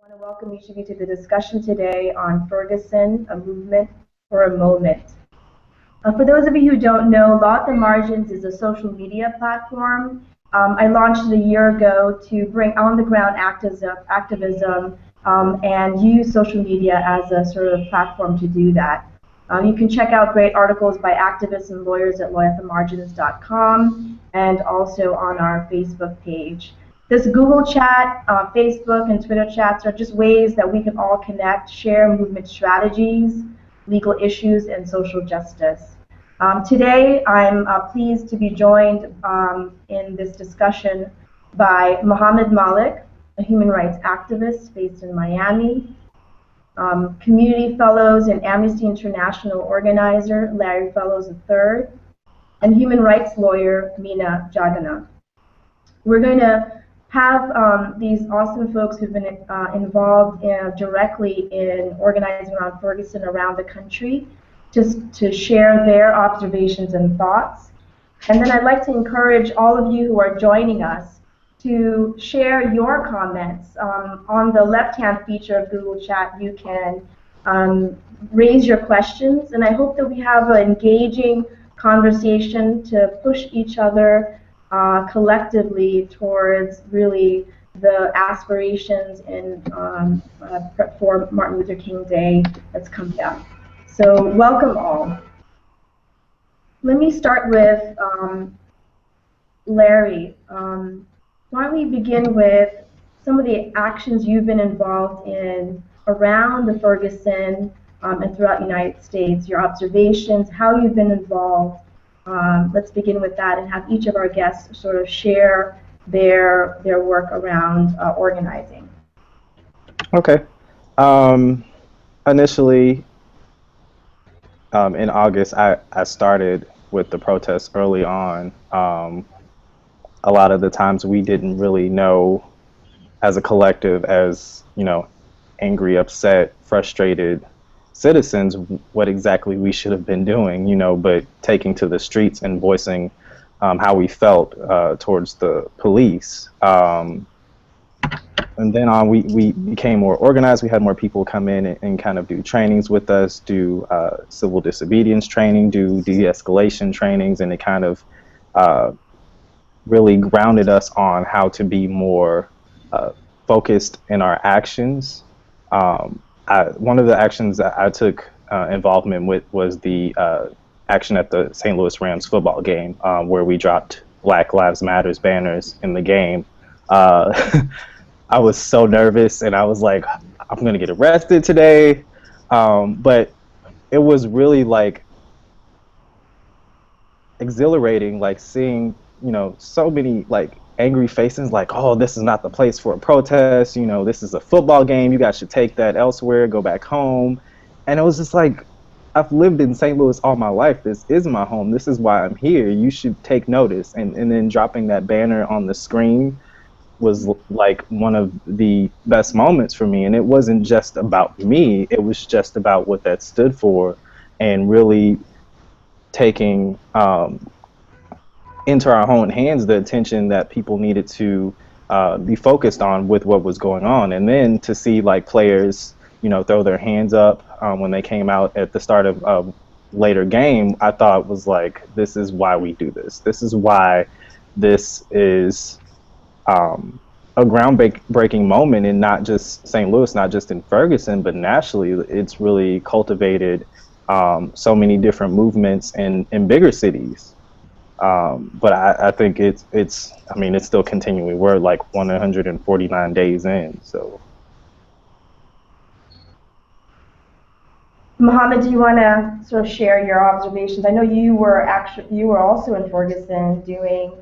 I want to welcome each of you to the discussion today on Ferguson, a movement for a moment. For those of you who don't know, theMargins is a social media platform. I launched it a year ago to bring on-the-ground activism and use social media as a sort of platform to do that. You can check out great articles by activists and lawyers at theMargins.com and also on our Facebook page. This Google chat, Facebook, and Twitter chats are just ways that we can all connect, share movement strategies, legal issues, and social justice. Today, I'm pleased to be joined in this discussion by Muhammed Malik, a human rights activist based in Miami, community fellows and Amnesty International organizer Larry Fellows III, and human rights lawyer Meena Jagannath. We're going to have these awesome folks who've been involved directly in organizing around Ferguson around the country to share their observations and thoughts. And then I'd like to encourage all of you who are joining us to share your comments. On the left-hand feature of Google Chat, you can raise your questions, and I hope that we have an engaging conversation to push each other collectively towards really the aspirations and for Martin Luther King Day that's coming up. So welcome all. Let me start with Larry. Why don't we begin with some of the actions you've been involved in around the Ferguson and throughout the United States, your observations, how you've been involved. Let's begin with that and have each of our guests sort of share their work around organizing. Okay. Initially, in August, I started with the protests early on. A lot of the times we didn't really know as a collective, as, you know, angry, upset, frustrated citizens, what exactly we should have been doing, you know, but taking to the streets and voicing how we felt towards the police. And then on, we became more organized. We had more people come in and kind of do trainings with us, do civil disobedience training, do de-escalation trainings, and it kind of really grounded us on how to be more focused in our actions. One of the actions that I took involvement with was the action at the St. Louis Rams football game, where we dropped Black Lives Matters banners in the game. I was so nervous, and I was like, I'm going to get arrested today. But it was really like exhilarating, like seeing, you know, so many like angry faces, like, oh, this is not the place for a protest, you know, this is a football game, you guys should take that elsewhere, go back home. And it was just like, I've lived in St. Louis all my life, this is my home, this is why I'm here, you should take notice. And then dropping that banner on the screen was like one of the best moments for me. And it wasn't just about me, it was just about what that stood for, and really taking into our own hands the attention that people needed to be focused on with what was going on. And then to see like players, you know, throw their hands up when they came out at the start of a later game, I thought was like, this is why we do this. This is why this is a groundbreaking moment in not just St. Louis, not just in Ferguson, but nationally. It's really cultivated so many different movements in bigger cities. But I think it's I mean, it's still continuing. We're like 149 days in, so. Muhammad, do you want to sort of share your observations? I know you were also in Ferguson doing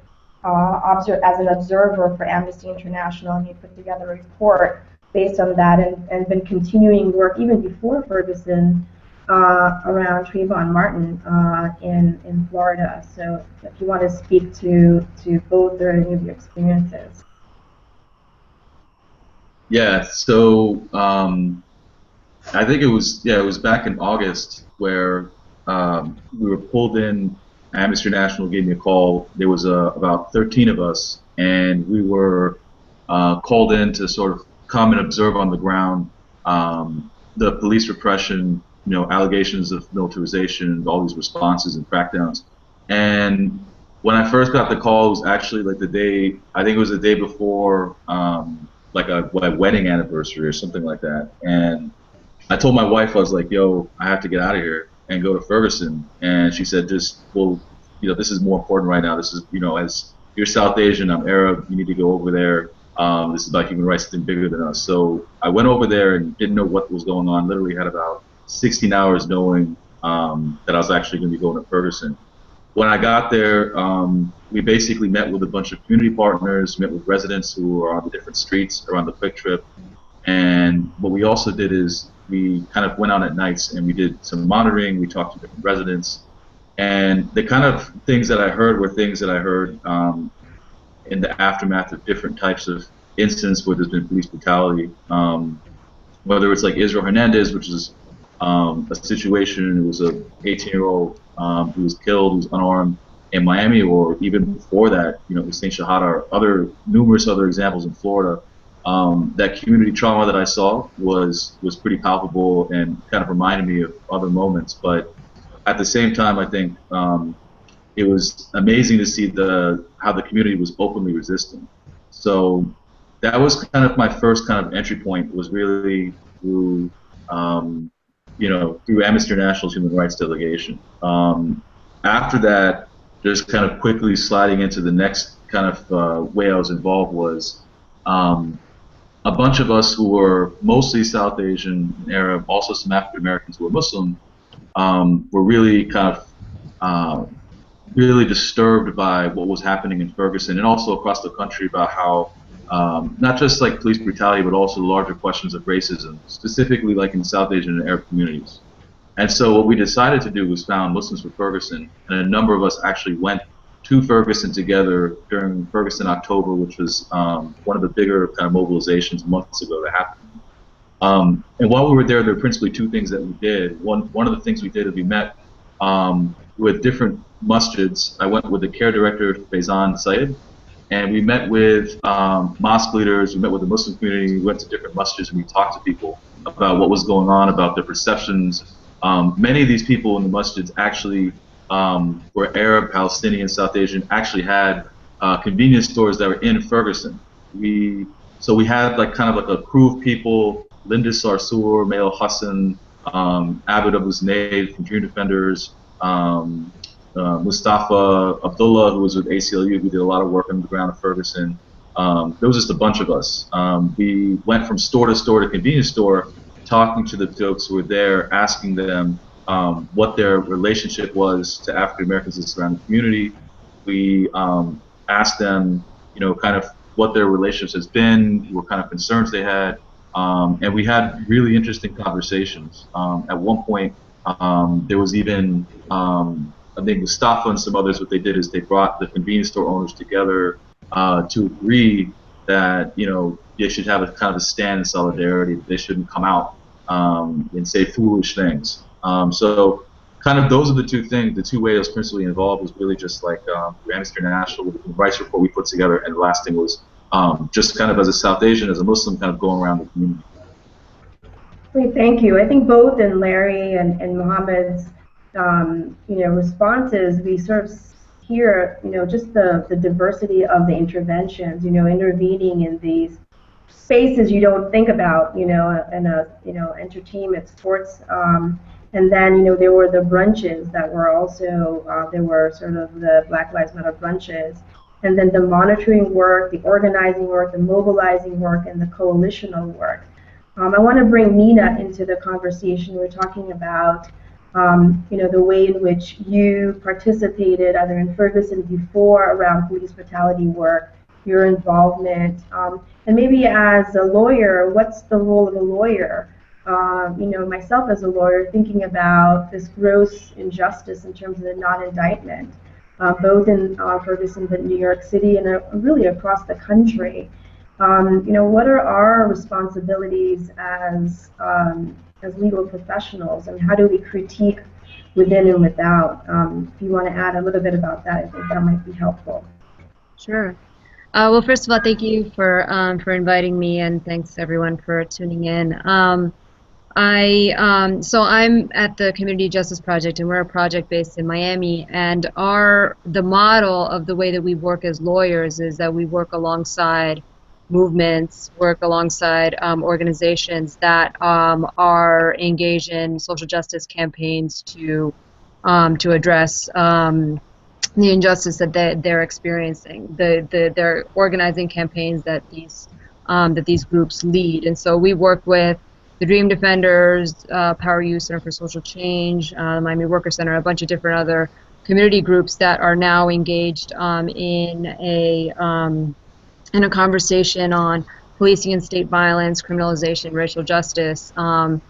as an observer for Amnesty International, and you put together a report based on that, and been continuing work even before Ferguson around Trayvon Martin in Florida. So if you want to speak to both or any of your experiences. Yeah, so I think it was back in August where we were pulled in. Amnesty International gave me a call. There was about 13 of us, and we were called in to sort of come and observe on the ground the police repression, allegations of militarization, all these responses and crackdowns. And when I first got the call, it was actually like the day, I think it was the day before like a wedding anniversary or something like that. And I told my wife, I was like, yo, I have to get out of here and go to Ferguson. And she said, well, this is more important right now. This is, as you're South Asian, I'm Arab, you need to go over there. This is about human rights, something bigger than us. So I went over there and didn't know what was going on. Literally had about 16 hours knowing that I was actually going to be going to Ferguson. When I got there, we basically met with a bunch of community partners, met with residents who are on the different streets around the Quick Trip. And what we also did is we kind of went out at nights and we did some monitoring. We talked to different residents. And the kind of things that I heard were things that I heard in the aftermath of different types of incidents where there's been police brutality. Whether it's like Israel Hernandez, which is a situation, it was an 18-year-old who was killed, who was unarmed in Miami, or even before that, Hussein Shahada, or numerous other examples in Florida. That community trauma that I saw was pretty palpable and kind of reminded me of other moments. But at the same time, I think it was amazing to see how the community was openly resisting. So that was kind of my first kind of entry point, was really through through Amnesty International's Human Rights Delegation. After that, just kind of quickly sliding into the next kind of way I was involved was a bunch of us who were mostly South Asian and Arab, also some African Americans who were Muslim, were really kind of really disturbed by what was happening in Ferguson and also across the country about how not just like police brutality, but also larger questions of racism, specifically like in South Asian and Arab communities. And so what we decided to do was found Muslims for Ferguson, and a number of us actually went to Ferguson together during Ferguson October, which was one of the bigger kind of mobilizations months ago that happened. And while we were there were principally two things that we did. One of the things we did is we met with different masjids. I went with the care director, Faizan Syed, and we met with mosque leaders, we met with the Muslim community, we went to different masjids and we talked to people about what was going on, about their perceptions. Many of these people in the masjids actually were Arab, Palestinian, South Asian, actually had convenience stores that were in Ferguson. So we had like kind of like a crew of people, Linda Sarsour, Mail Hassan, Abid Abu Zunaid from Dream Defenders, Mustafa Abdullah, who was with ACLU, who did a lot of work on the ground in Ferguson. There was just a bunch of us. We went from store to convenience store, talking to the folks who were there, asking them what their relationship was to African Americans in the surrounding community. We asked them, kind of what their relationship has been, what kind of concerns they had, and we had really interesting conversations. At one point, there was even, I think Mustafa and some others, what they did is they brought the convenience store owners together to agree that, they should have a kind of a stand in solidarity, that they shouldn't come out and say foolish things. So kind of those are the two things, the two ways I was principally involved was really just like Amnesty International with the human rights report we put together, and the last thing was just kind of as a South Asian, as a Muslim, kind of going around the community. Great, thank you. I think both in Larry and Muhammad's responses, we sort of hear just the diversity of the interventions, intervening in these spaces you don't think about, in a entertainment, sports, and then there were the brunches that were also there were sort of the Black Lives Matter brunches, and then the monitoring work, the organizing work, the mobilizing work, and the coalitional work. I want to bring Meena into the conversation. We're talking about the way in which you participated either in Ferguson before around police brutality work, your involvement, and maybe as a lawyer, what's the role of a lawyer? Myself as a lawyer, thinking about this gross injustice in terms of the non-indictment, both in Ferguson, but New York City, and really across the country. What are our responsibilities as legal professionals, and how do we critique within and without? If you want to add a little bit about that, I think that might be helpful. Sure. Well, first of all, thank you for inviting me, and thanks everyone for tuning in. So I'm at the Community Justice Project, and we're a project based in Miami. And the model of the way that we work as lawyers is that we work alongside movements, work alongside organizations that are engaged in social justice campaigns to address the injustice that they're experiencing. They're organizing campaigns that these groups lead, and so we work with the Dream Defenders, Power Youth Center for Social Change, Miami Worker Center, a bunch of different other community groups that are now engaged in a conversation on policing and state violence, criminalization, racial justice. From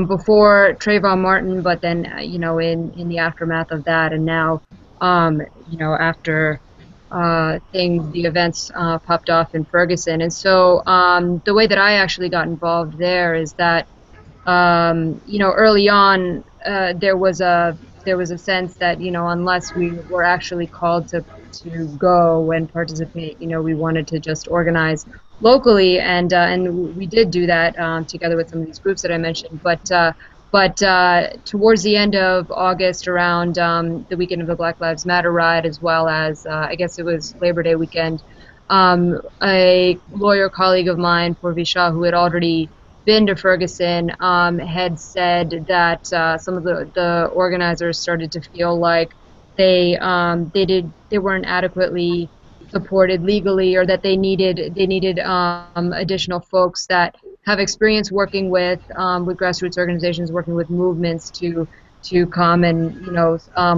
before Trayvon Martin, but then in the aftermath of that, and now after the events popped off in Ferguson. And so the way that I actually got involved there is that early on there was a sense that unless we were actually called to go and participate, we wanted to just organize locally, and we did do that together with some of these groups that I mentioned. But towards the end of August, around the weekend of the Black Lives Matter ride, as well as I guess it was Labor Day weekend, a lawyer colleague of mine, Purvi Shah, who had already been to Ferguson, had said that some of the organizers started to feel like they weren't adequately supported legally, or that they needed additional folks that have experience working with grassroots organizations, working with movements to come and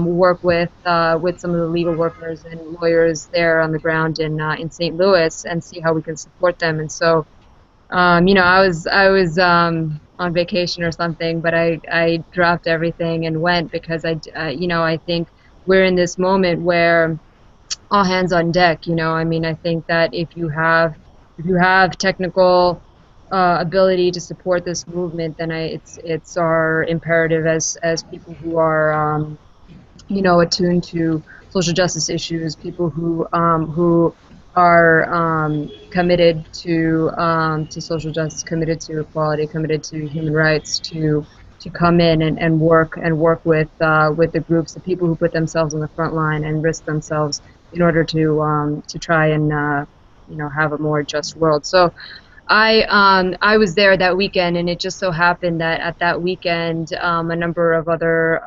work with some of the legal workers and lawyers there on the ground in St. Louis, and see how we can support them. And so I was on vacation or something, but I dropped everything and went, because I think we're in this moment where all hands on deck. I think that if you have technical ability to support this movement, then it's our imperative as people who are attuned to social justice issues, people who are committed to social justice, committed to equality, committed to human rights, to come in and work with the groups, the people who put themselves on the front line and risk themselves in order to try and have a more just world. So I was there that weekend, and it just so happened that at that weekend a number of other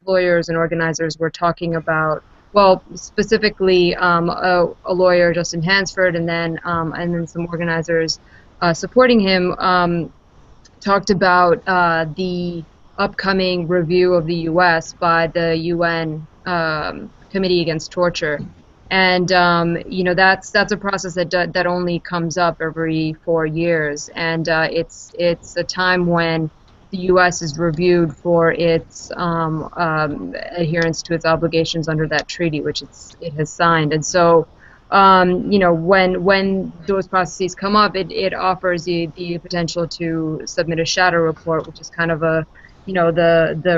lawyers and organizers were talking about, well, specifically a lawyer, Justin Hansford, and then some organizers supporting him talked about the upcoming review of the U.S. by the UN Committee Against Torture, and that's a process that only comes up every 4 years, and it's a time when the U.S. is reviewed for its adherence to its obligations under that treaty, which it has signed. And so when those processes come up, it offers the potential to submit a shadow report, which is kind of the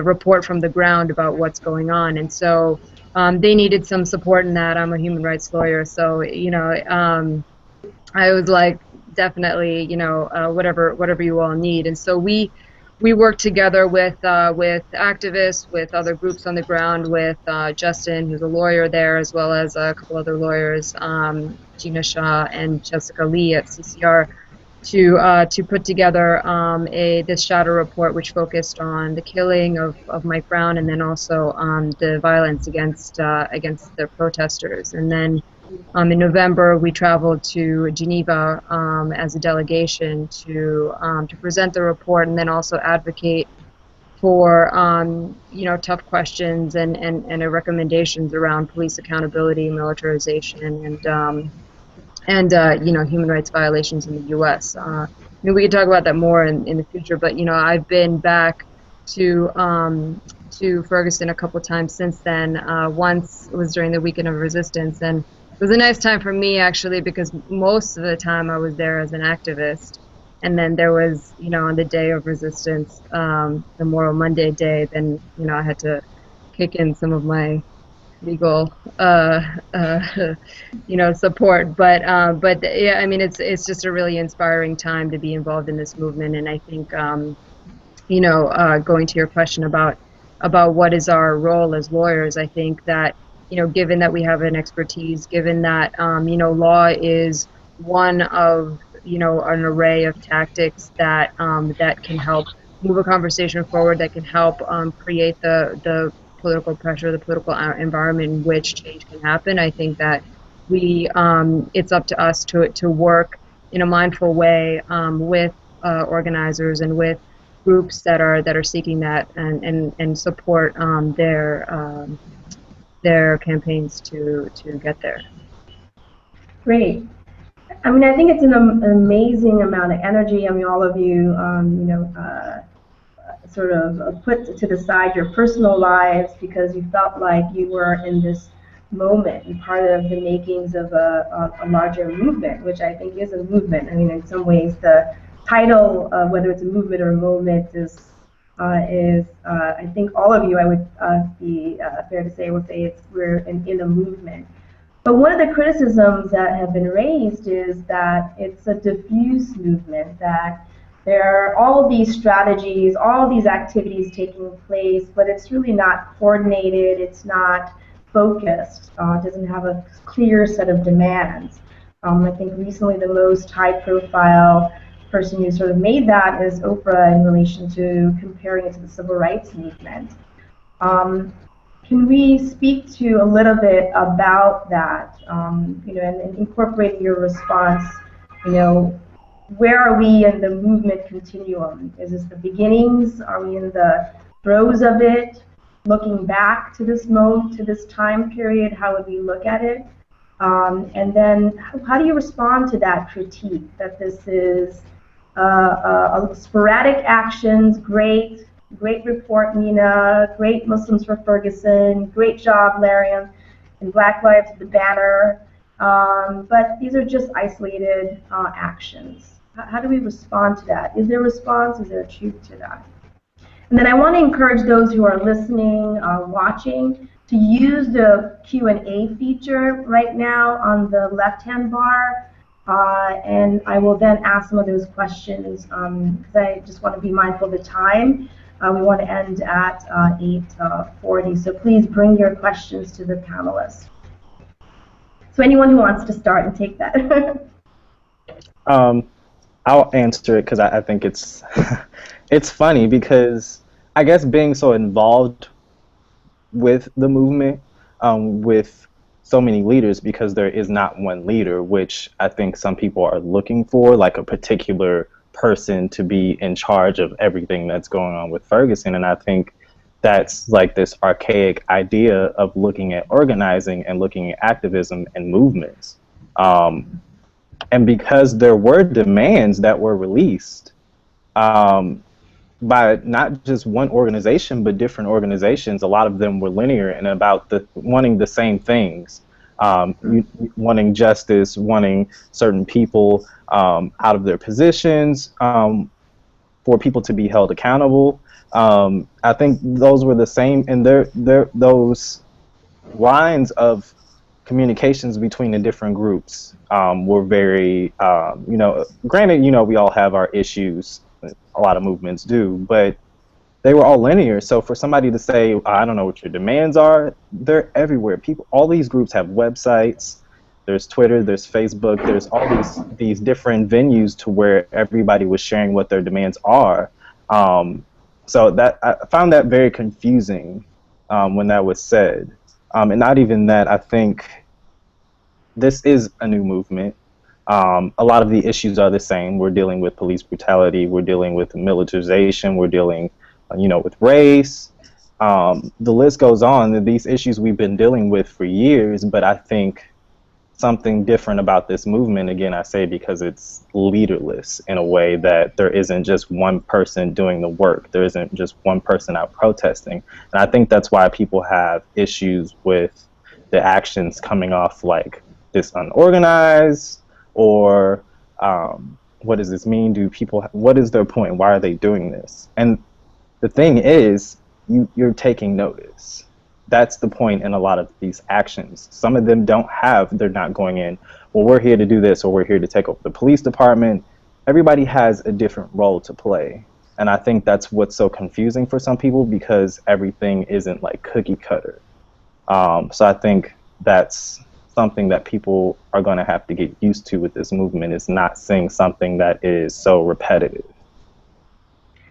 report from the ground about what's going on. And so they needed some support in that. I'm a human rights lawyer, so I was like, definitely, whatever you all need. And so we work together with activists, with other groups on the ground, with Justin, who's a lawyer there, as well as a couple other lawyers, Gina Shah and Jessica Lee at CCR, to put together this shadow report, which focused on the killing of Mike Brown, and then also the violence against the protesters. And then in November, we traveled to Geneva as a delegation to present the report, and then also advocate for tough questions and recommendations around police accountability, militarization, and human rights violations in the U.S. We could talk about that more in the future, but I've been back to Ferguson a couple times since then. Once was during the weekend of resistance, and it was a nice time for me, actually, because most of the time I was there as an activist, and then there was, on the day of resistance, the Memorial Monday day, then, I had to kick in some of my legal you know, support, but yeah, I mean, it's just a really inspiring time to be involved in this movement. And I think you know, going to your question about what is our role as lawyers, I think that, you know, given that we have an expertise, given that you know, law is one of, you know, an array of tactics that that can help move a conversation forward, that can help create the political pressure, the political environment in which change can happen. I think that we it's up to us to work in a mindful way with organizers and with groups that are seeking that, and support their campaigns to get there. Great. I mean, I think it's an amazing amount of energy. I mean, all of you, you know, sort of put to the side your personal lives because you felt like you were in this moment and part of the makings of a larger movement, which I think is a movement. I mean, in some ways, the title, whether it's a movement or a moment, is I think all of you, I would be fair to say, will say we're in a movement. But one of the criticisms that have been raised is that it's a diffuse movement, that there are all of these strategies, all of these activities taking place, but it's really not coordinated, it's not focused, it doesn't have a clear set of demands. I think recently the most high-profile person who sort of made that is Oprah in relation to comparing it to the civil rights movement. Can we speak to a little bit about that, you know, and incorporating your response, you know, where are we in the movement continuum? Is this the beginnings? Are we in the throes of it? Looking back to this moment, to this time period, how would we look at it? And then how do you respond to that critique that this is sporadic actions, great report, Meena, great Muslims for Ferguson, great job, Larry, and Black Lives the banner, but these are just isolated actions. How do we respond to that? Is there a response? Is there a truth to that? And then I want to encourage those who are listening, watching, to use the Q&A feature right now on the left-hand bar, and I will then ask some of those questions because I just want to be mindful of the time. We want to end at 8:40, so please bring your questions to the panelists. So anyone who wants to start and take that. I'll answer it because I think it's it's funny because I guess being so involved with the movement, with so many leaders, because there is not one leader, which I think some people are looking for, like a particular person to be in charge of everything that's going on with Ferguson. And I think that's like this archaic idea of looking at organizing and looking at activism and movements. And because there were demands that were released by not just one organization, but different organizations, a lot of them were linear and about wanting the same things, wanting justice, wanting certain people out of their positions, for people to be held accountable. I think those were the same, and those lines of communications between the different groups were very, you know, granted, you know, we all have our issues, a lot of movements do, but they were all linear. So for somebody to say, I don't know what your demands are, they're everywhere. People, all these groups have websites, there's Twitter, there's Facebook, there's all these different venues to where everybody was sharing what their demands are. So that I found that very confusing when that was said. And not even that, I think this is a new movement. A lot of the issues are the same. We're dealing with police brutality, we're dealing with militarization, we're dealing, you know, with race. The list goes on. These issues we've been dealing with for years, but I think something different about this movement, again, I say because it's leaderless in a way that there isn't just one person doing the work. There isn't just one person out protesting. And I think that's why people have issues with the actions coming off like this unorganized, or what does this mean? Do people, what is their point? Why are they doing this? And the thing is, you're taking notice. that's the point in a lot of these actions. Some of them they're not going in, well, we're here to do this, or we're here to take over the police department. Everybody has a different role to play. And I think that's what's so confusing for some people, because everything isn't like cookie cutter. So I think that's something that people are going to have to get used to with this movement, is not seeing something that is so repetitive.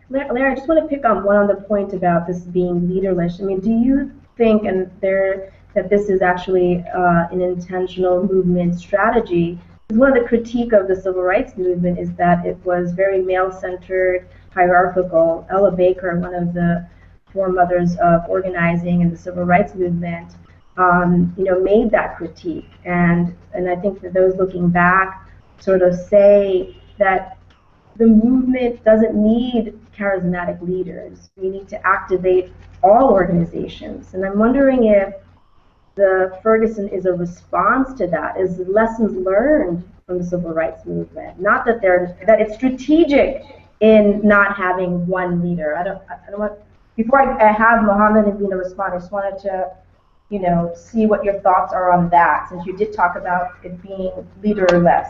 Larry, I just want to pick on one other point about this being leaderless. I mean, do you think that this is actually an intentional movement strategy? Because one of the critique of the civil rights movement is that it was very male-centered, hierarchical. Ella Baker, one of the foremothers of organizing in the civil rights movement, made that critique, and I think that those looking back sort of say that the movement doesn't need charismatic leaders. We need to activate all organizations, and I'm wondering if the Ferguson is a response to that, is lessons learned from the civil rights movement. Not that that it's strategic in not having one leader. I don't want, before I have Muhammed and Meena respond, I just wanted to see what your thoughts are on that, since you did talk about it being leaderless.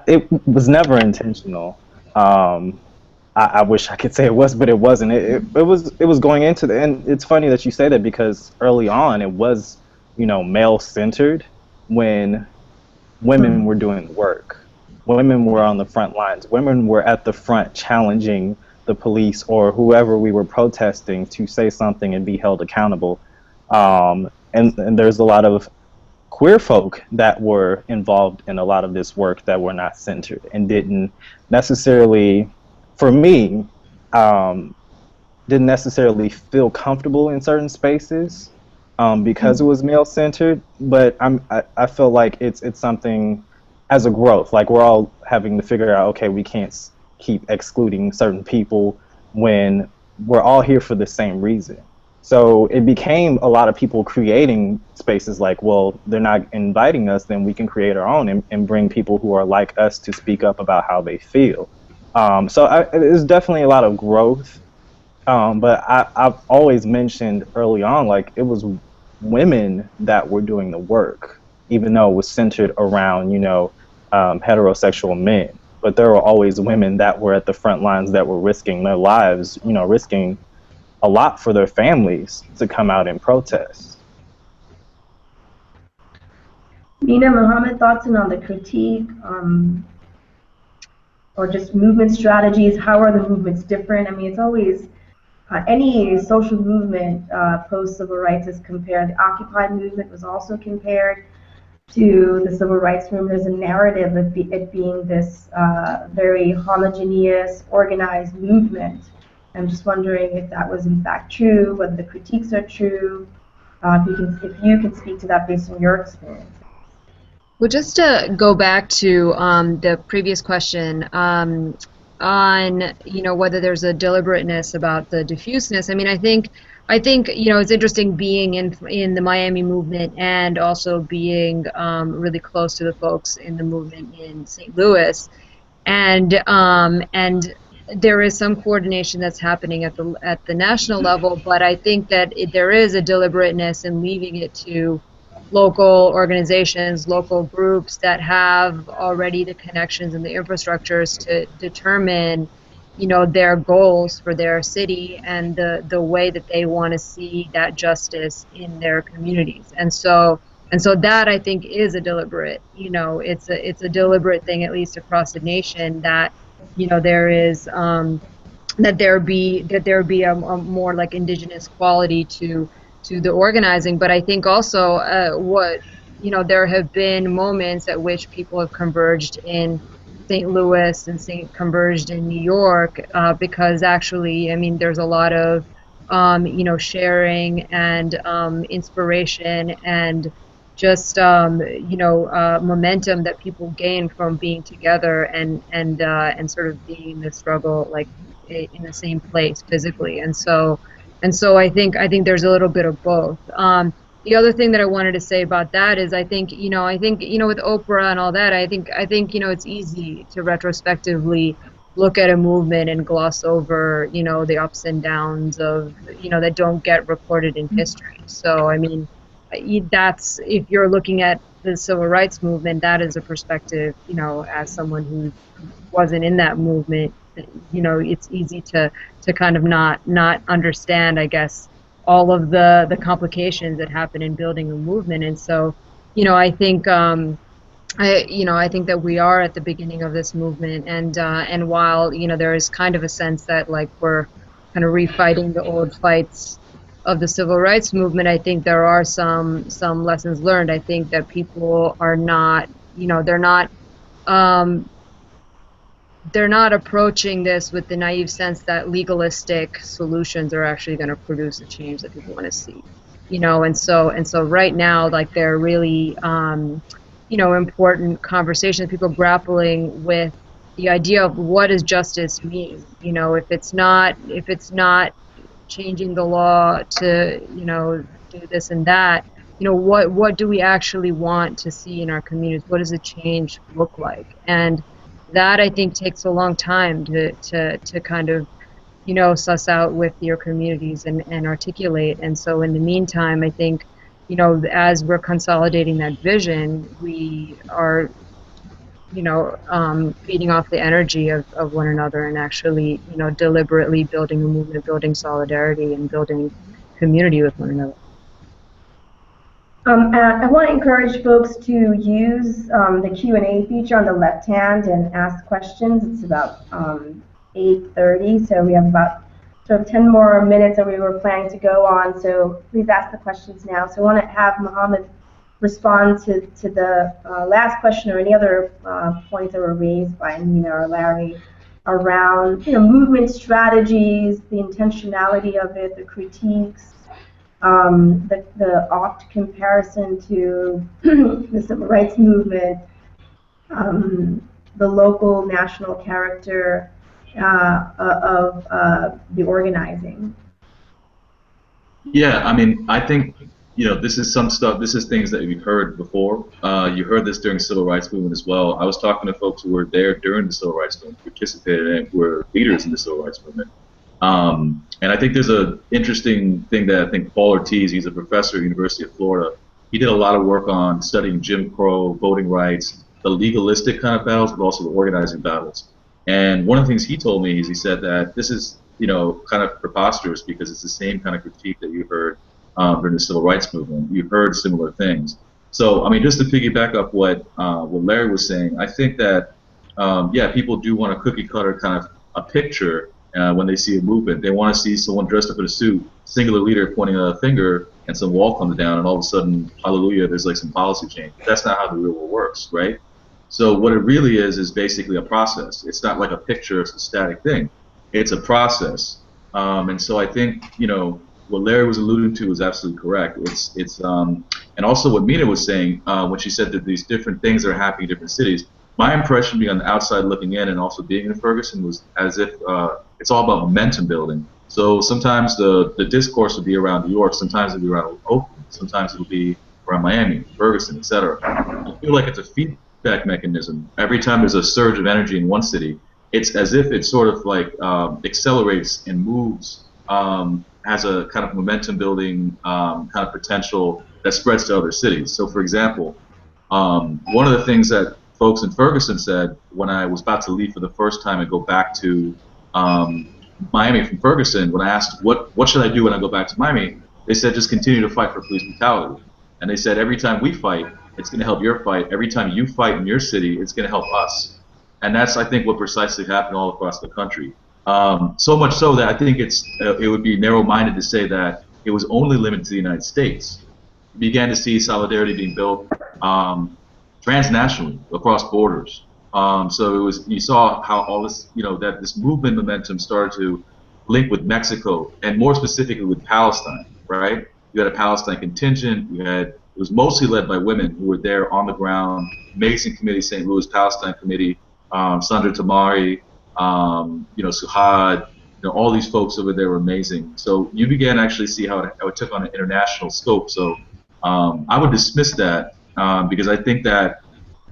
It was never intentional. I wish I could say it was, but it wasn't. It was going into and it's funny that you say that, because early on it was, male-centered when women were doing the work. Women were on the front lines. Women were at the front challenging the police or whoever we were protesting to say something and be held accountable. And there's a lot of queer folk that were involved in a lot of this work that were not centered and didn't necessarily, for me, didn't necessarily feel comfortable in certain spaces because it was male-centered. But I feel like it's something as a growth. Like, we're all having to figure out, okay, we can't keep excluding certain people when we're all here for the same reason. So it became a lot of people creating spaces like, well, they're not inviting us, then we can create our own and bring people who are like us to speak up about how they feel. So there's definitely a lot of growth. But I've always mentioned early on, like, it was women that were doing the work, even though it was centered around, heterosexual men. But there were always women that were at the front lines that were risking their lives, risking a lot for their families to come out and protest. Meena, Muhammed, thoughts on the critique, or just movement strategies? How are the movements different? I mean, it's always, any social movement post-civil rights is compared. The Occupy movement was also compared to the civil rights movement. There's a narrative of it being this very homogeneous, organized movement. I'm just wondering if that was in fact true, whether the critiques are true, if you can speak to that based on your experience. Well, just to go back to the previous question on whether there's a deliberateness about the diffuseness. I mean, I think it's interesting being in the Miami movement and also being really close to the folks in the movement in St. Louis, and there is some coordination that's happening at the national level, but I think that there is a deliberateness in leaving it to local organizations, local groups that have already the connections and the infrastructures to determine, their goals for their city and the way that they want to see that justice in their communities. And so that, I think, is a deliberate, it's a deliberate thing, at least across the nation, that there is that there be a more like indigenous quality to the organizing. But I think also there have been moments at which people have converged in St. Louis and converged in New York, because actually, I mean, there's a lot of sharing and inspiration and just momentum that people gain from being together and sort of being in the struggle, like in the same place physically. And so I think there's a little bit of both. The other thing that I wanted to say about that is I think with Oprah and all that, I think it's easy to retrospectively look at a movement and gloss over, the ups and downs of, that don't get recorded in history. So, I mean, that's, if you're looking at the civil rights movement, that is a perspective, as someone who wasn't in that movement, it's easy to kind of not understand, I guess, all of the complications that happen in building a movement. And so, I think, I think that we are at the beginning of this movement, and while there is kind of a sense that like we're kind of refighting the old fights of the civil rights movement, I think there are some lessons learned. I think that people are not, they're not approaching this with the naive sense that legalistic solutions are actually going to produce the change that people want to see, and so right now, like, there are really important conversations, people grappling with the idea of what does justice mean. If it's not changing the law to do this and that, what do we actually want to see in our communities? What does a change look like? And that, I think, takes a long time to kind of suss out with your communities and articulate. And so in the meantime, I think as we're consolidating that vision, we are feeding off the energy of one another, and actually deliberately building a movement, building solidarity, and building community with one another. I want to encourage folks to use the Q&A feature on the left hand and ask questions. It's about 8:30, so we have about sort of 10 more minutes that we were planning to go on, so please ask the questions now. So I want to have Muhammed respond to the last question or any other points that were raised by Meena or Larry around movement strategies, the intentionality of it, the critiques, the oft comparison to the civil rights movement, the local national character of the organizing. Yeah, I mean, I think this is some stuff. This is things that we've heard before. You heard this during the civil rights movement as well. I was talking to folks who were there during the civil rights movement, participated in it, were leaders in the civil rights movement. And I think there's an interesting thing that I think Paul Ortiz, he's a professor at the University of Florida, he did a lot of work on studying Jim Crow, voting rights, the legalistic kind of battles, but also the organizing battles. And one of the things he told me is he said that this is, kind of preposterous because it's the same kind of critique that you heard during the civil rights movement. You've heard similar things. So, I mean, just to piggyback up what Larry was saying, I think that, yeah, people do want a cookie cutter kind of a picture when they see a movement. They want to see someone dressed up in a suit, singular leader pointing a finger, and some wall comes down, and all of a sudden, hallelujah, there's like some policy change. That's not how the real world works, right? So what it really is basically a process. It's not like a picture, it's a static thing. It's a process. And so I think, what Larry was alluding to is absolutely correct. And also what Meena was saying when she said that these different things are happening in different cities. My impression being on the outside looking in and also being in Ferguson was as if it's all about momentum building. So sometimes the discourse will be around New York, sometimes it'll be around Oakland, sometimes it'll be around Miami, Ferguson, etc. I feel like it's a feedback mechanism. Every time there's a surge of energy in one city, it's as if it sort of like accelerates and moves, has a kind of momentum building kind of potential that spreads to other cities. So for example, one of the things that folks in Ferguson said when I was about to leave for the first time and go back to Miami from Ferguson, when I asked what should I do when I go back to Miami, they said just continue to fight for police brutality. And they said every time we fight, it's going to help your fight. Every time you fight in your city, it's going to help us. And that's, I think, what precisely happened all across the country. So much so that I think it would be narrow-minded to say that it was only limited to the United States. We began to see solidarity being built transnationally across borders. So you saw how all this, that this movement momentum started to link with Mexico and more specifically with Palestine, right? You had a Palestine contingent. It was mostly led by women who were there on the ground. Amazing committee, St. Louis Palestine Committee, Sandra Tamari, Suhad, all these folks over there were amazing. So you began to actually see how it took on an international scope. So I would dismiss that because I think that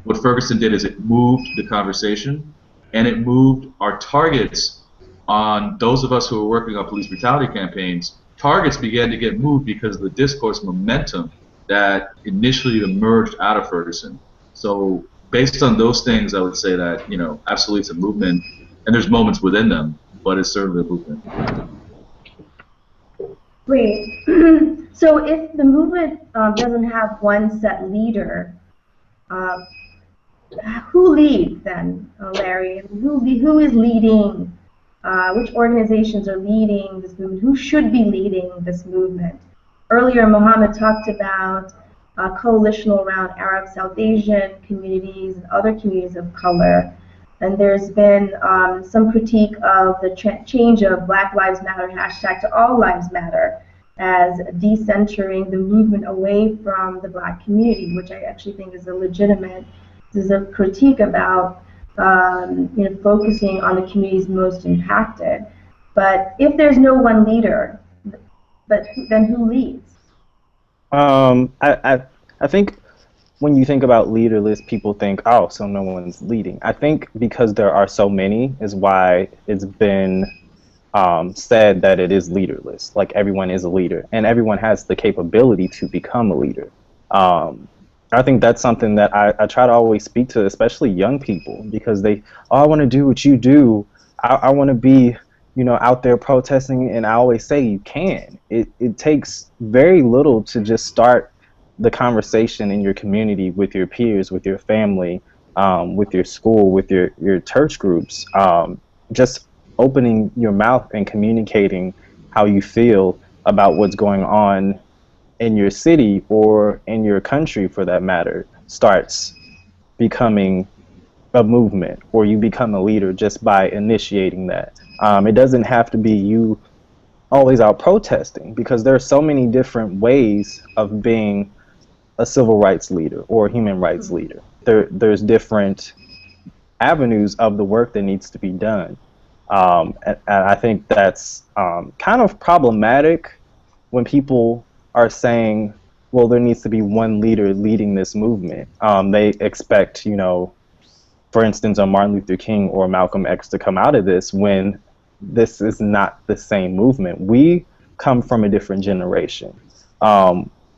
what Ferguson did is it moved the conversation, and it moved our targets on those of us who were working on police brutality campaigns. Targets began to get moved because of the discourse momentum that initially emerged out of Ferguson. So based on those things, I would say that, you know, absolutely it's a movement, and there's moments within them, but it's certainly a movement. Great. So if the movement doesn't have one set leader, who leads then, Larry? Who is leading? Which organizations are leading this movement? Who should be leading this movement? Earlier, Muhammad talked about a coalition around Arab South Asian communities and other communities of color. And there's been some critique of the change of Black Lives Matter hashtag to All Lives Matter as decentering the movement away from the Black community, which I actually think is a legitimate. There's a critique about you know, focusing on the communities most impacted. But if there's no one leader, then who leads? I think when you think about leaderless, people think, oh, so no one's leading. I think because there are so many is why it's been said that it is leaderless. Like everyone is a leader, and everyone has the capability to become a leader. I think that's something that I try to always speak to, especially young people, because they, oh, I want to do what you do. I want to be, you know, out there protesting, and I always say you can. It takes very little to just start the conversation in your community with your peers, with your family, with your school, with your church groups. Just opening your mouth and communicating how you feel about what's going on in your city or in your country, for that matter, starts becoming a movement, or you become a leader just by initiating that. It doesn't have to be you always out protesting, because there are so many different ways of being a civil rights leader or a human rights leader. There's different avenues of the work that needs to be done. And I think that's kind of problematic when people are saying, well, there needs to be one leader leading this movement. They expect, you know, for instance, a Martin Luther King or Malcolm X to come out of this, when this is not the same movement. We come from a different generation.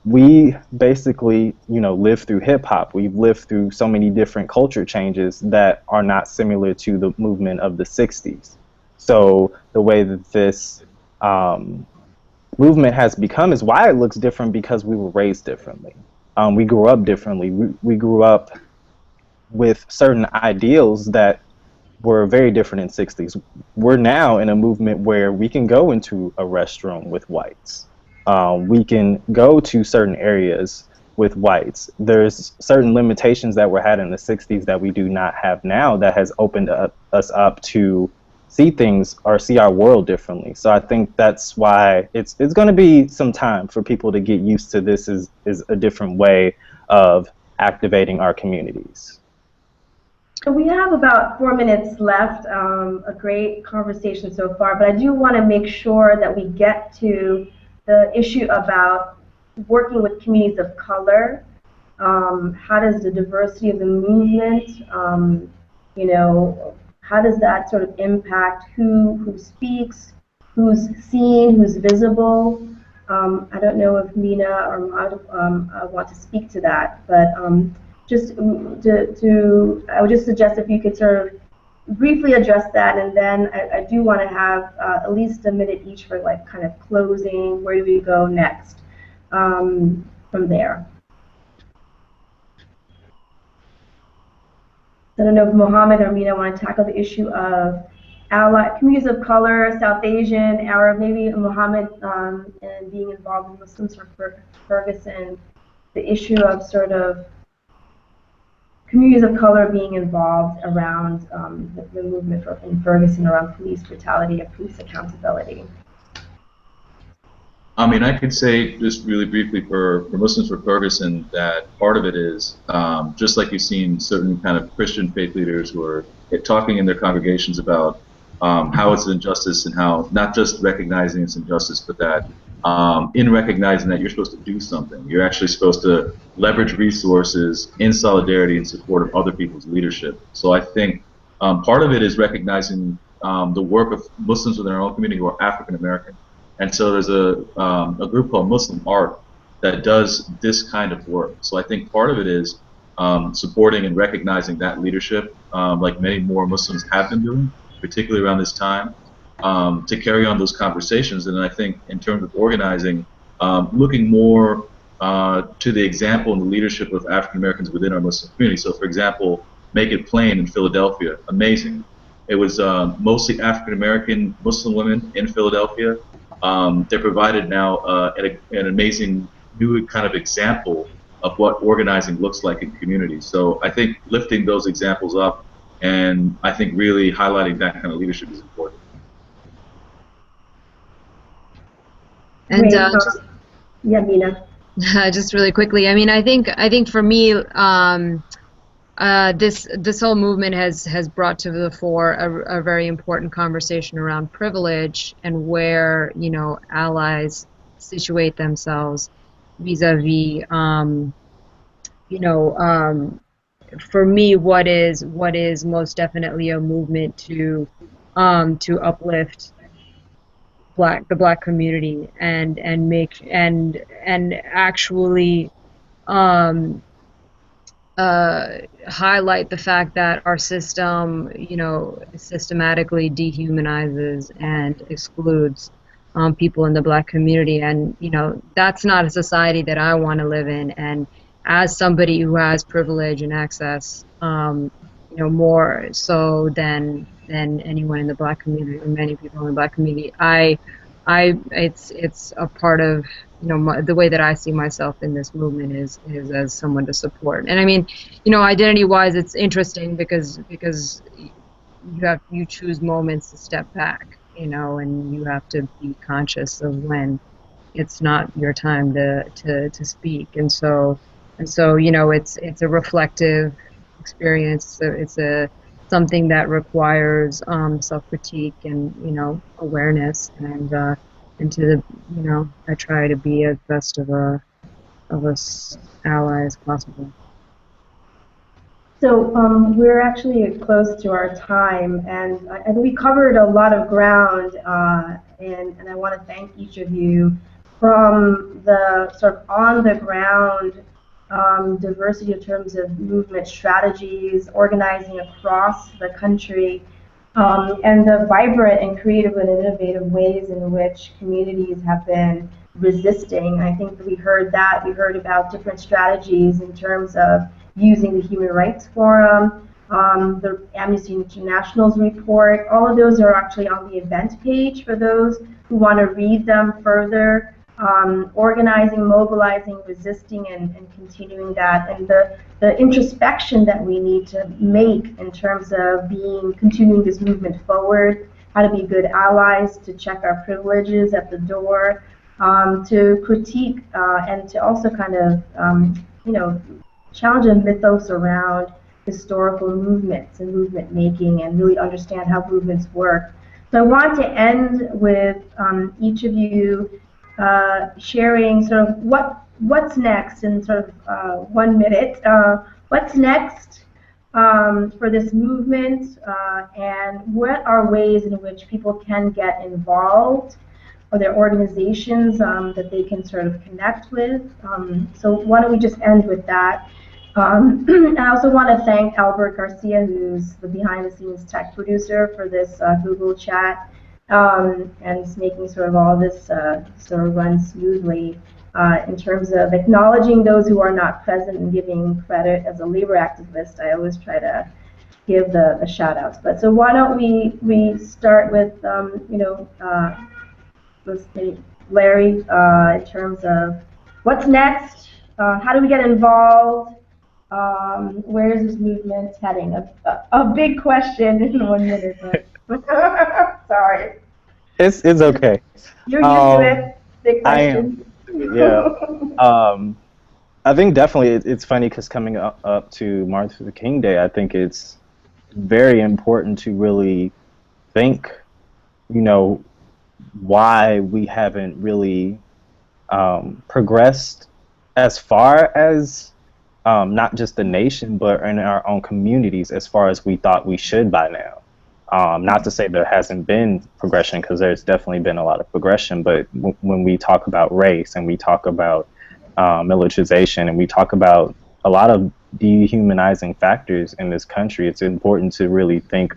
We basically, you know, live through hip hop. We've lived through so many different culture changes that are not similar to the movement of the 60s. So the way that this movement has become is why it looks different, because we were raised differently. We grew up differently. We grew up with certain ideals that were very different in 60s. We're now in a movement where we can go into a restroom with whites. We can go to certain areas with whites. There's certain limitations that were had in the 60s that we do not have now, that has opened us up to see things or see our world differently. So I think that's why it's going to be some time for people to get used to this is a different way of activating our communities. So we have about 4 minutes left, a great conversation so far, but I do want to make sure that we get to the issue about working with communities of color. How does the diversity of the movement, you know, how does that sort of impact who speaks, who's seen, who's visible? I don't know if Meena or Maud want to speak to that, but just I would just suggest if you could sort of briefly address that, and then I do want to have at least a minute each for like kind of closing. Where do we go next from there? I don't know if Muhammad or Meena want to tackle the issue of communities of color, South Asian, Arab, maybe Muhammad, and being involved in Muslims for Ferguson, the issue of sort of communities of color being involved around the movement in Ferguson around police brutality and police accountability. I mean, I could say just really briefly for Muslims for Ferguson that part of it is just like you've seen certain kind of Christian faith leaders who are talking in their congregations about how it's an injustice and how not just recognizing it's injustice, but that in recognizing that you're supposed to do something, you're actually supposed to leverage resources in solidarity and support of other people's leadership. So I think Part of it is recognizing the work of Muslims within our own community who are African American. And so there's a group called Muslim Art that does this kind of work. So I think part of it is supporting and recognizing that leadership, like many more Muslims have been doing, particularly around this time, to carry on those conversations. And I think in terms of organizing, looking more to the example and the leadership of African Americans within our Muslim community. So for example, Make It Plain in Philadelphia, amazing. It was mostly African American Muslim women in Philadelphia. They provided now an amazing new kind of example of what organizing looks like in communities. So I think lifting those examples up and I think really highlighting that kind of leadership is important. And yeah, Meena. Just really quickly, I mean, I think for me, this whole movement has brought to the fore a very important conversation around privilege and where, you know, allies situate themselves vis-a-vis, you know, for me, what is most definitely a movement to uplift the black community and actually highlight the fact that our system, you know, systematically dehumanizes and excludes people in the black community, and you know, that's not a society that I want to live in. And as somebody who has privilege and access, you know, more so than anyone in the black community, or many people in the black community, it's a part of, you know, the way that I see myself in this movement is as someone to support. And I mean, you know, identity-wise, it's interesting because you choose moments to step back, you know, and you have to be conscious of when it's not your time to speak. And so you know, it's a reflective experience. So it's something that requires self-critique and, you know, awareness, and to the, you know, I try to be as best of us ally as possible. So we're actually close to our time, and we covered a lot of ground, and I want to thank each of you from the sort of on the ground diversity in terms of movement strategies, organizing across the country, and the vibrant and creative and innovative ways in which communities have been resisting. I think we heard that. We heard about different strategies in terms of using the Human Rights Forum, the Amnesty International's report. All of those are actually on the event page for those who want to read them further. Organizing, mobilizing, resisting, and continuing that, and the introspection that we need to make in terms of continuing this movement forward, how to be good allies, to check our privileges at the door, to critique, and to also kind of, you know, challenge a mythos around historical movements and movement making, and really understand how movements work. So I want to end with each of you sharing sort of what's next in sort of 1 minute. What's next for this movement, and what are ways in which people can get involved, or their organizations that they can sort of connect with. So why don't we just end with that. I also want to thank Albert Garcia, who's the behind-the-scenes tech producer for this Google chat, and is making sort of all this sort of run smoothly in terms of acknowledging those who are not present and giving credit. As a labor activist, I always try to give the shout-outs. But so why don't we start with you know, let's say Larry, in terms of what's next, how do we get involved, where is this movement heading? A big question in 1 minute, but sorry. It's okay. You're used to it. Big question. I am. Yeah. I think definitely it's funny because coming up to Martin Luther King Day, I think it's very important to really think, you know, why we haven't really progressed as far as not just the nation, but in our own communities as far as we thought we should by now. Not to say there hasn't been progression, because there's definitely been a lot of progression, but when we talk about race and we talk about militarization and we talk about a lot of dehumanizing factors in this country, it's important to really think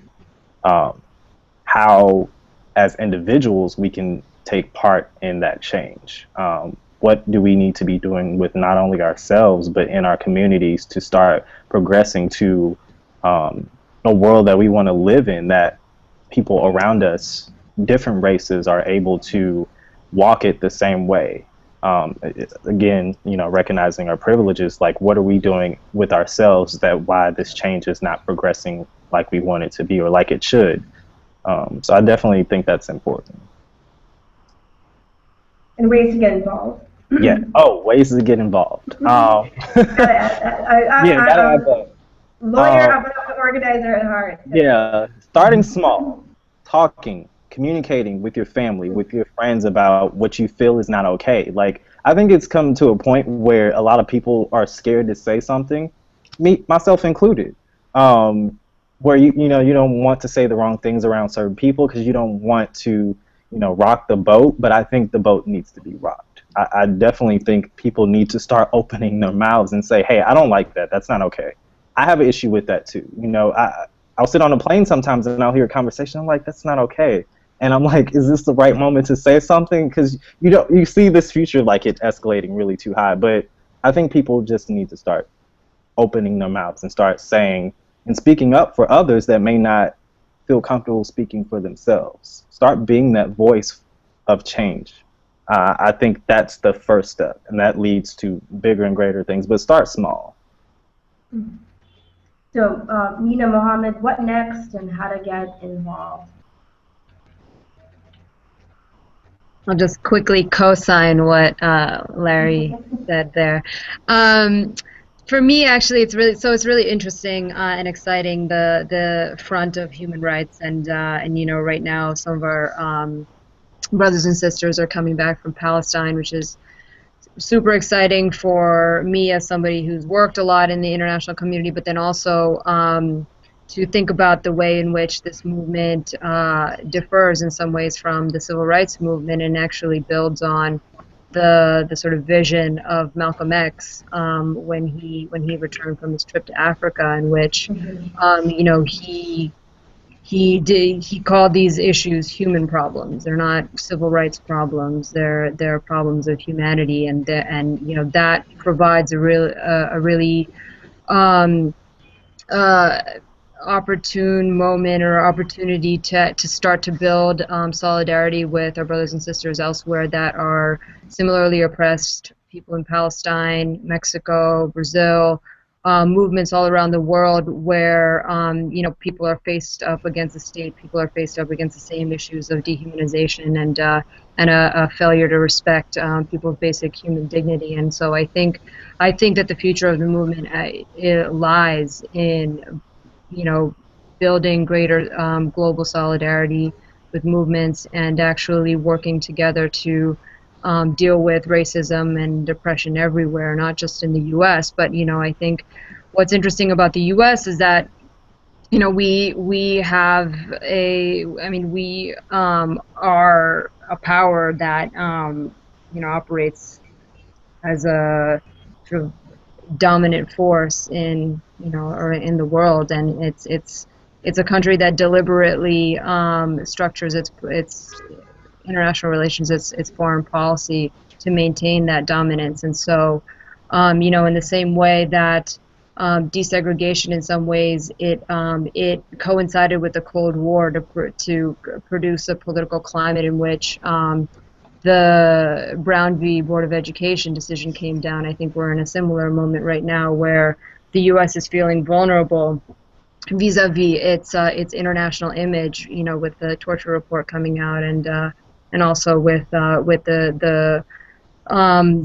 how, as individuals, we can take part in that change. What do we need to be doing with not only ourselves, but in our communities to start progressing to a world that we want to live in, that people around us, different races, are able to walk it the same way. Again, you know, recognizing our privileges, like what are we doing with ourselves that why this change is not progressing like we want it to be or like it should. So I definitely think that's important. And ways to get involved. Yeah. Oh, ways to get involved. Yeah, gotta have that. Lawyer, but organizer at heart. Yeah, starting small, talking, communicating with your family, with your friends about what you feel is not okay. Like, I think it's come to a point where a lot of people are scared to say something, me, myself included, where you don't want to say the wrong things around certain people because you don't want to, rock the boat. But I think the boat needs to be rocked. I definitely think people need to start opening their mouths and say, hey, I don't like that. That's not okay. I have an issue with that too. I'll sit on a plane sometimes and I'll hear a conversation. I'm like, that's not okay. And I'm like, is this the right moment to say something? Because you see this future like it escalating really too high. But I think people just need to start opening their mouths and start saying and speaking up for others that may not feel comfortable speaking for themselves. Start being that voice of change. I think that's the first step, and that leads to bigger and greater things. But start small. So, Meena, Muhammad, what next and how to get involved? I'll just quickly co-sign what Larry said there. For me, actually, it's really interesting and exciting, the front of human rights, and right now some of our brothers and sisters are coming back from Palestine, which is super exciting for me as somebody who's worked a lot in the international community, but then also to think about the way in which this movement differs in some ways from the civil rights movement and actually builds on the sort of vision of Malcolm X when he returned from his trip to Africa, in which he called these issues human problems. They're not civil rights problems. They're problems of humanity, and that provides a really opportune moment or opportunity to start to build solidarity with our brothers and sisters elsewhere that are similarly oppressed, people in Palestine, Mexico, Brazil, movements all around the world where people are faced up against the state, people are faced up against the same issues of dehumanization and a failure to respect people's basic human dignity. And so I think that the future of the movement lies in building greater global solidarity with movements and actually working together to deal with racism and oppression everywhere, not just in the U.S. But I think what's interesting about the U.S. is that we have we are a power that operates as a sort of dominant force in in the world, and it's a country that deliberately structures its international relations, its foreign policy to maintain that dominance. And so in the same way that desegregation in some ways it coincided with the Cold War to produce a political climate in which the Brown v. Board of Education decision came down. I think we're in a similar moment right now where the U.S. is feeling vulnerable vis-a-vis its international image, with the torture report coming out, and also with the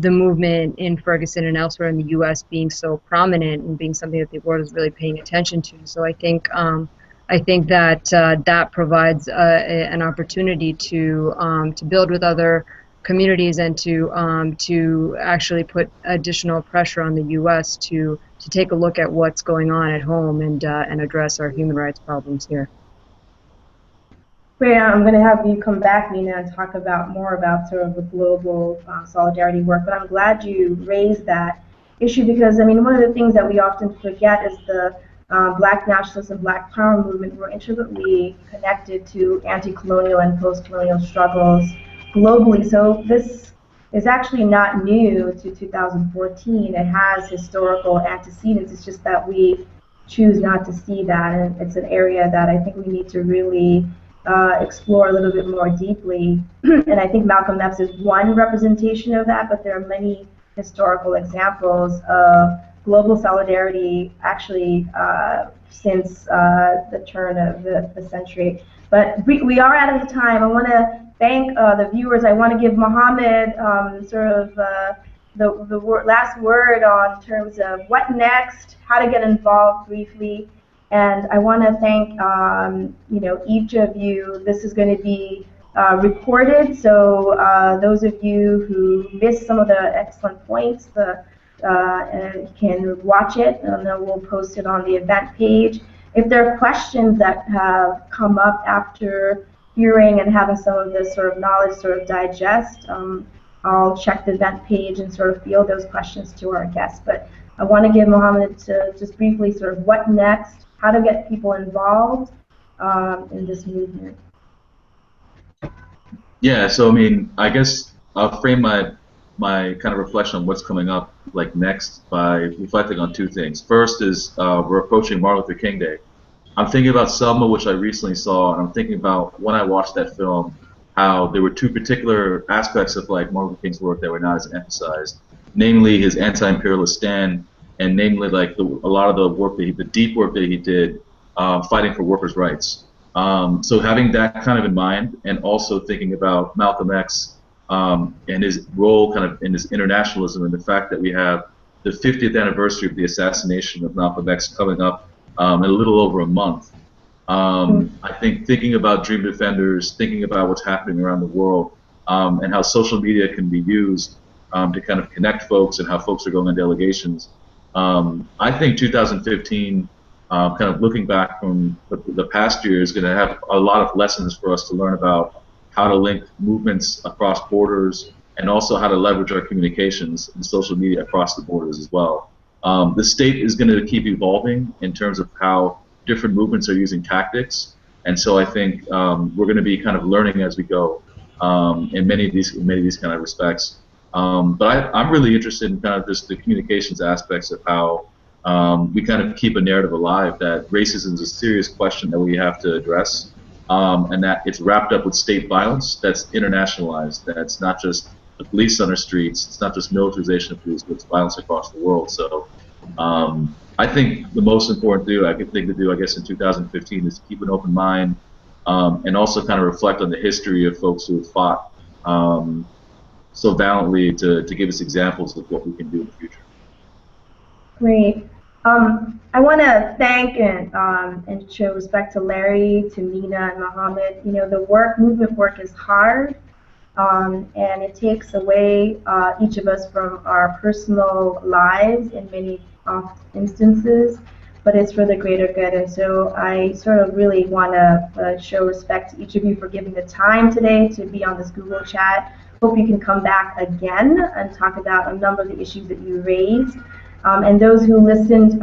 movement in Ferguson and elsewhere in the U.S. being so prominent and being something that the world is really paying attention to. So I think that that provides an opportunity to build with other communities and to actually put additional pressure on the U.S. to to take a look at what's going on at home and address our human rights problems here. Great. I'm going to have you come back, Meena, and talk about more about sort of the global solidarity work. But I'm glad you raised that issue because, I mean, one of the things that we often forget is the Black nationalism, Black power movement were intricately connected to anti-colonial and post-colonial struggles globally. So this is actually not new to 2014. It has historical antecedents. It's just that we choose not to see that, and it's an area that I think we need to really explore a little bit more deeply. And I think Malcolm X is one representation of that, but there are many historical examples of global solidarity actually since the turn of the century. But we are out of time. I want to thank the viewers. I want to give Muhammed sort of the last word on terms of what next, how to get involved briefly. And I want to thank you know, each of you. This is going to be recorded, so those of you who missed some of the excellent points, can watch it, and then we'll post it on the event page. If there are questions that have come up after hearing and having some of this sort of knowledge sort of digest, I'll check the event page and sort of field those questions to our guests. But I want to give Muhammed to just briefly sort of what next, how to get people involved in this movement. Yeah, so I mean, I guess I'll frame my kind of reflection on what's coming up like next by reflecting on two things. First is we're approaching Martin Luther King Day. I'm thinking about Selma, which I recently saw, and I'm thinking about when I watched that film, how there were two particular aspects of like Martin Luther King's work that were not as emphasized, namely his anti-imperialist stand, and namely like a lot of the work that the deep work that he did fighting for workers' rights. So having that kind of in mind, and also thinking about Malcolm X and his role kind of in his internationalism, and the fact that we have the 50th anniversary of the assassination of Malcolm X coming up in a little over a month. I think thinking about Dream Defenders, thinking about what's happening around the world, and how social media can be used to kind of connect folks and how folks are going on delegations. I think 2015, kind of looking back from the past year, is going to have a lot of lessons for us to learn about how to link movements across borders, and also how to leverage our communications and social media across the borders as well. The state is going to keep evolving in terms of how different movements are using tactics, and so I think we're going to be kind of learning as we go in many of these kind of respects. But I'm really interested in kind of just the communications aspects of how we kind of keep a narrative alive that racism is a serious question that we have to address, and that it's wrapped up with state violence that's internationalized, that's not just the police on our streets, it's not just militarization of police, but it's violence across the world. So I think the most important thing to do, I guess, in 2015 is to keep an open mind and also kind of reflect on the history of folks who have fought so valiantly to give us examples of what we can do in the future. Great. I want to thank and show respect to Larry, to Meena, and Muhammed. You know, the movement work is hard, and it takes away each of us from our personal lives in many instances, but it's for the greater good. And so I sort of really want to show respect to each of you for giving the time today to be on this Google chat. Hope you can come back again and talk about a number of the issues that you raised. And those who listened,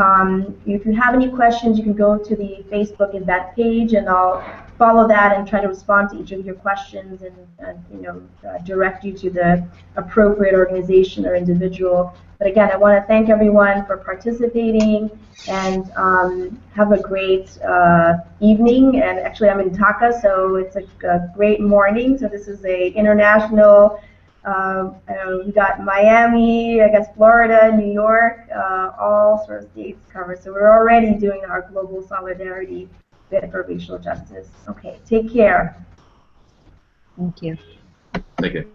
if you have any questions, you can go to the Facebook event page, and I'll follow that and try to respond to each of your questions and you know, direct you to the appropriate organization or individual. But again, I want to thank everyone for participating, and have a great evening. And actually, I'm in Dhaka, so it's a great morning. So this is a international. We got Miami, I guess Florida, New York, all sort of states covered. So we're already doing our global solidarity bit for racial justice. Okay, take care. Thank you. Thank you.